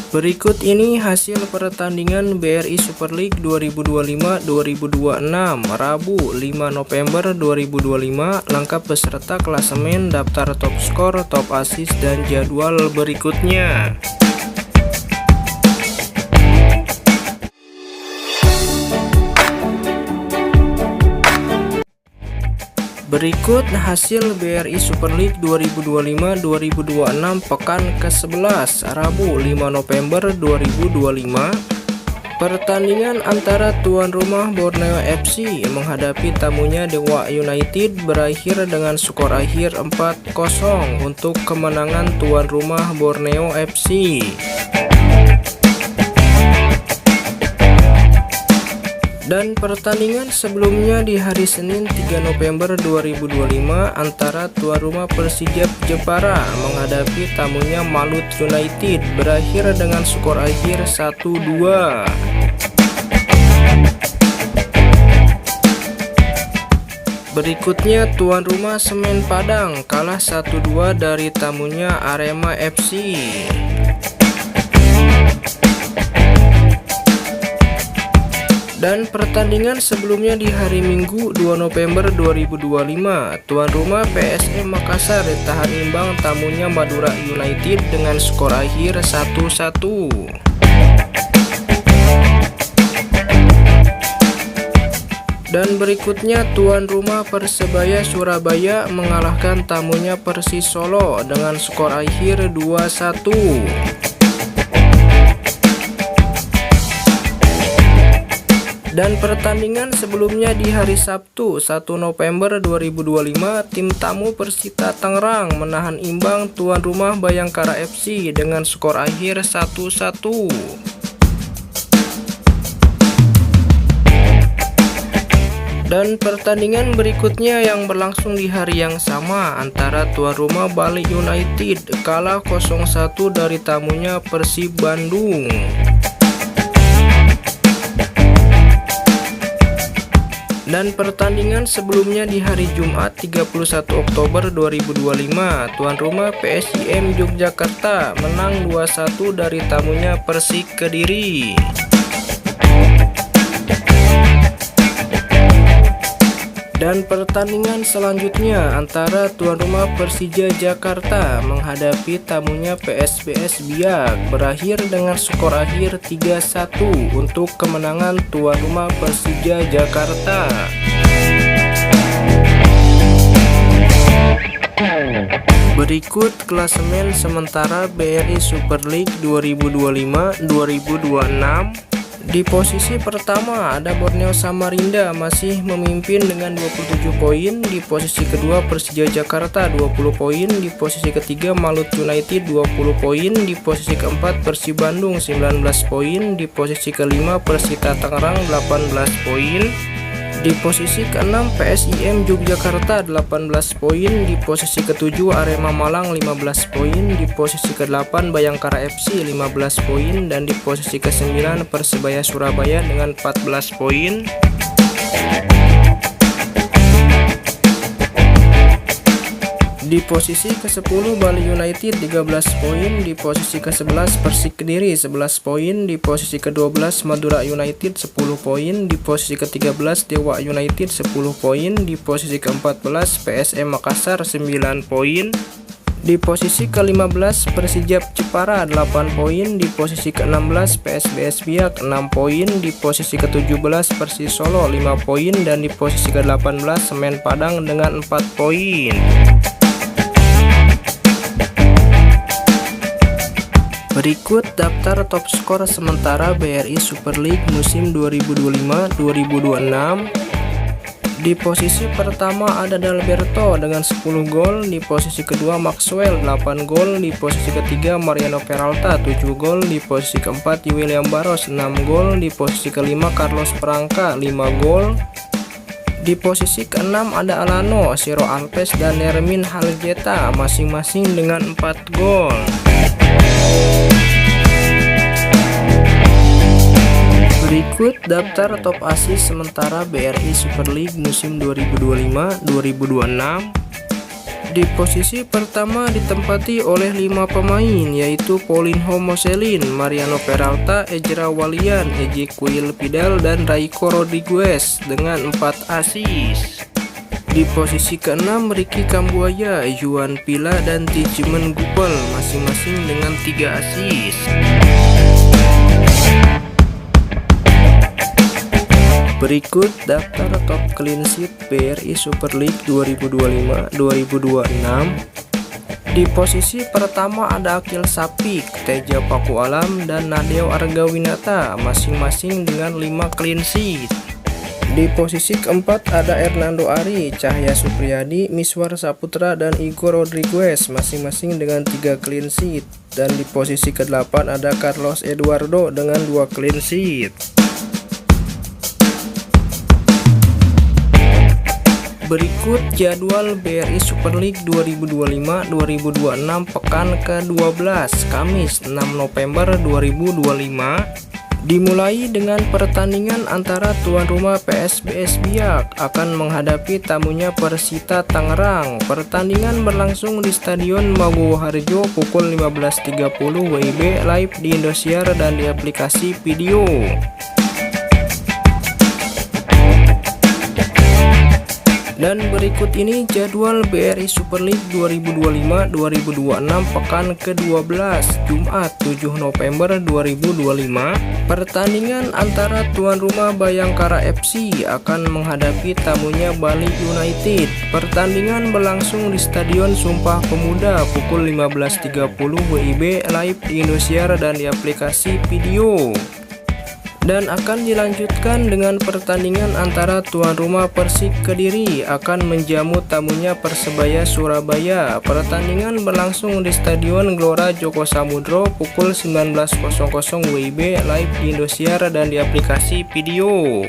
Berikut ini hasil pertandingan BRI Super League 2025-2026 Rabu 5 November 2025, lengkap beserta klasemen, daftar top skor, top assist, dan jadwal berikutnya. Berikut hasil BRI Super League 2025-2026 pekan ke-11 Rabu 5 November 2025. Pertandingan antara tuan rumah Borneo FC menghadapi tamunya Dewa United berakhir dengan skor akhir 4-0 untuk kemenangan tuan rumah Borneo FC. Dan pertandingan sebelumnya di hari Senin 3 November 2025 antara tuan rumah Persijap Jepara menghadapi tamunya Malut United berakhir dengan skor akhir 1-2. Berikutnya tuan rumah Semen Padang kalah 1-2 dari tamunya Arema FC. Dan pertandingan sebelumnya di hari Minggu 2 November 2025, tuan rumah PSM Makassar ditahan imbang tamunya Madura United dengan skor akhir 1-1. Dan berikutnya tuan rumah Persebaya Surabaya mengalahkan tamunya Persis Solo dengan skor akhir 2-1. Dan pertandingan sebelumnya di hari Sabtu 1 November 2025, tim tamu Persita Tangerang menahan imbang tuan rumah Bayangkara FC dengan skor akhir 1-1. Dan pertandingan berikutnya yang berlangsung di hari yang sama antara tuan rumah Bali United kalah 0-1 dari tamunya Persib Bandung. Dan pertandingan sebelumnya di hari Jumat 31 Oktober 2025, tuan rumah PSIM Yogyakarta menang 2-1 dari tamunya Persik Kediri. Dan pertandingan selanjutnya antara tuan rumah Persija Jakarta menghadapi tamunya PSBS Biak berakhir dengan skor akhir 3-1 untuk kemenangan tuan rumah Persija Jakarta. Berikut klasemen sementara BRI Super League 2025-2026. Di posisi pertama ada Borneo Samarinda masih memimpin dengan 27 poin. Di posisi kedua Persija Jakarta 20 poin. Di posisi ketiga Malut United 20 poin. Di posisi keempat Persib Bandung 19 poin. Di posisi kelima Persita Tangerang 18 poin. Di posisi keenam PSIM Yogyakarta 18 poin. Di posisi ketujuh Arema Malang 15 poin. Di posisi ke-8 Bayangkara FC 15 poin. Dan di posisi ke-9 Persebaya Surabaya dengan 14 poin. Di posisi ke-10 Bali United 13 poin. Di posisi ke-11 Persik Kediri 11 poin. Di posisi ke-12 Madura United 10 poin. Di posisi ke-13 Dewa United 10 poin. Di posisi ke-14 PSM Makassar 9 poin. Di posisi ke-15 Persijap Jepara 8 poin. Di posisi ke-16 PSBS Biak 6 poin. Di posisi ke-17 Persis Solo 5 poin. Dan di posisi ke-18 Semen Padang dengan 4 poin. Berikut daftar top skor sementara BRI Super League musim 2025-2026. Di posisi pertama ada Dalberto dengan 10 gol. Di posisi kedua Maxwell 8 gol. Di posisi ketiga Mariano Peralta 7 gol. Di posisi keempat William Barros 6 gol. Di posisi kelima Carlos Prangka 5 gol. Di posisi keenam ada Alano, Siro Alves, dan Nermin Haljeta masing-masing dengan 4 gol. Berikut daftar top assist sementara BRI Super League musim 2025-2026. Di posisi pertama ditempati oleh 5 pemain, yaitu Paulinho Moselin, Mariano Peralta, Ezra Walian, Ezequiel Pidal, dan Raiko Rodriguez dengan 4 assist. Di posisi ke-6 Ricky Kambuaya, Juan Pila, dan Tijmen Gupel masing-masing dengan 3 assist. Berikut daftar top clean sheet BRI Super League 2025-2026. Di posisi pertama ada Akil Sapik, Teja Paku Alam, dan Nadeo Argawinata masing-masing dengan 5 clean sheet. Di posisi keempat ada Hernando Ari, Cahya Supriyadi, Miswar Saputra, dan Igor Rodriguez masing-masing dengan 3 clean sheet. Dan di posisi ke-8 ada Carlos Eduardo dengan 2 clean sheet. Berikut jadwal BRI Super League 2025-2026 pekan ke-12 Kamis 6 November 2025. Dimulai dengan pertandingan antara tuan rumah PSBS Biak akan menghadapi tamunya Persita Tangerang. Pertandingan berlangsung di Stadion Maguwo Harjo pukul 15.30 WIB live di Indosiar dan di aplikasi video. Dan berikut ini jadwal BRI Super League 2025-2026 pekan ke-12 Jumat 7 November 2025. Pertandingan antara tuan rumah Bayangkara FC akan menghadapi tamunya Bali United. Pertandingan berlangsung di Stadion Sumpah Pemuda pukul 15.30 WIB live di Indosiar dan di aplikasi video. Dan akan dilanjutkan dengan pertandingan antara tuan rumah Persik Kediri akan menjamu tamunya Persebaya Surabaya. Pertandingan berlangsung di Stadion Gelora Joko Samudro pukul 19.00 WIB live di Indosiar dan di aplikasi video.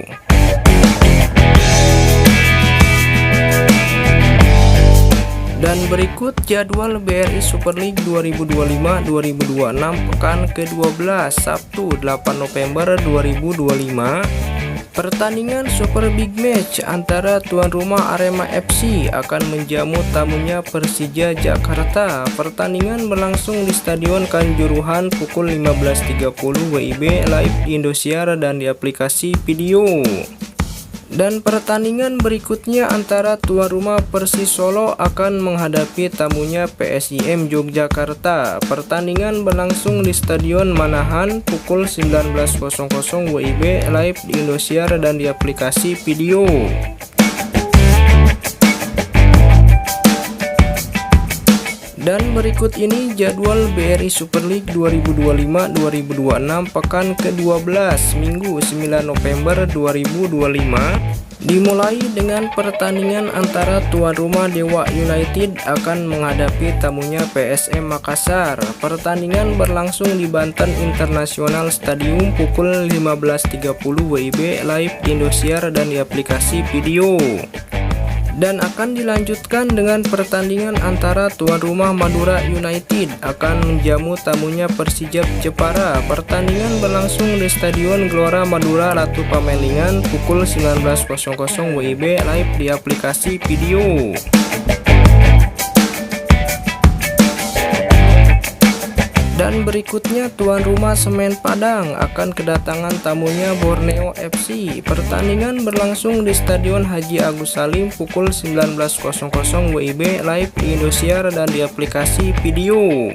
Dan berikut jadwal BRI Super League 2025-2026 pekan ke-12 Sabtu 8 November 2025. Pertandingan Super Big Match antara tuan rumah Arema FC akan menjamu tamunya Persija Jakarta. Pertandingan berlangsung di Stadion Kanjuruhan pukul 15.30 WIB live di Indosiar dan di aplikasi video. Dan pertandingan berikutnya antara tuan rumah Persis Solo akan menghadapi tamunya PSIM Yogyakarta. Pertandingan berlangsung di Stadion Manahan pukul 19.00 WIB live di Indosiar dan di aplikasi video. Dan berikut ini jadwal BRI Super League 2025-2026 pekan ke-12 Minggu 9 November 2025. Dimulai dengan pertandingan antara tuan rumah Dewa United akan menghadapi tamunya PSM Makassar. Pertandingan berlangsung di Banten International Stadium pukul 15.30 WIB live di Indosiar dan di aplikasi video. Dan akan dilanjutkan dengan pertandingan antara tuan rumah Madura United akan menjamu tamunya Persijap Jepara. Pertandingan berlangsung di Stadion Gelora Madura Ratu Pamelingan pukul 19.00 WIB live di aplikasi video. Dan berikutnya tuan rumah Semen Padang akan kedatangan tamunya Borneo FC. Pertandingan berlangsung di Stadion Haji Agus Salim pukul 19.00 WIB live di Indosiar dan di aplikasi video.